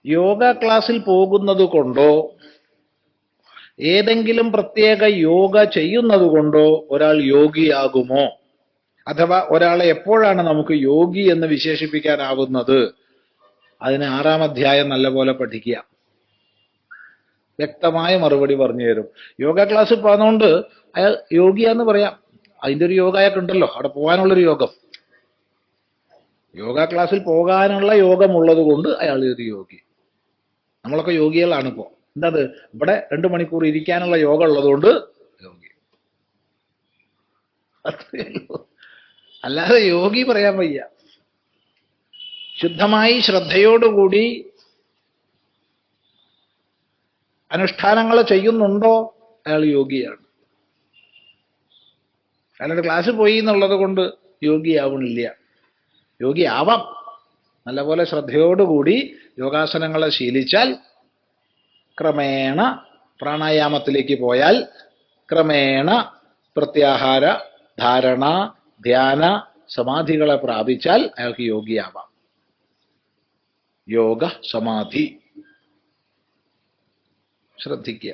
യോഗ ക്ലാസ്സിൽ പോകുന്നത് കൊണ്ടോ ഏതെങ്കിലും പ്രത്യേക യോഗ ചെയ്യുന്നത് കൊണ്ടോ ഒരാൾ യോഗിയാകുമോ? അഥവാ ഒരാളെ എപ്പോഴാണ് നമുക്ക് യോഗി എന്ന് വിശേഷിപ്പിക്കാനാവുന്നത്? അതിന് 6-ാം അധ്യായം നല്ലപോലെ പഠിക്കുക. വ്യക്തമായ മറുപടി പറഞ്ഞു തരും. യോഗ ക്ലാസ്സിൽ പോകുന്നതുകൊണ്ട് അയാൾ യോഗിയാന്ന് പറയാം. അതിൻ്റെ ഒരു യോഗ അയാൾക്കുണ്ടല്ലോ, അവിടെ പോകാനുള്ളൊരു യോഗം. യോഗ ക്ലാസ്സിൽ പോകാനുള്ള യോഗമുള്ളത് കൊണ്ട് അയാൾ ഒരു യോഗി. നമ്മളൊക്കെ യോഗികളാണ് ഇപ്പോ. എന്താത്, ഇവിടെ 2 മണിക്കൂർ ഇരിക്കാനുള്ള യോഗം ഉള്ളതുകൊണ്ട് യോഗി. അത്രയേ ഉള്ളൂ. അല്ലാതെ യോഗി പറയാൻ വയ്യ. ശുദ്ധമായി ശ്രദ്ധയോടുകൂടി അനുഷ്ഠാനങ്ങൾ ചെയ്യുന്നുണ്ടോ അയാൾ യോഗിയാണ്. അയാളുടെ ക്ലാസ് പോയി എന്നുള്ളത് കൊണ്ട് യോഗിയാവണില്ല. യോഗിയാവാം. നല്ലപോലെ ശ്രദ്ധയോടുകൂടി യോഗാസനങ്ങളെ ശീലിച്ചാൽ, ക്രമേണ പ്രാണായാമത്തിലേക്ക് പോയാൽ, ക്രമേണ പ്രത്യാഹാര, ധാരണ, ധ്യാന, സമാധികളെ പ്രാപിച്ചാൽ അയാൾക്ക് യോഗിയാവാം. യോഗ സമാധി ശ്രദ്ധിക്കുക.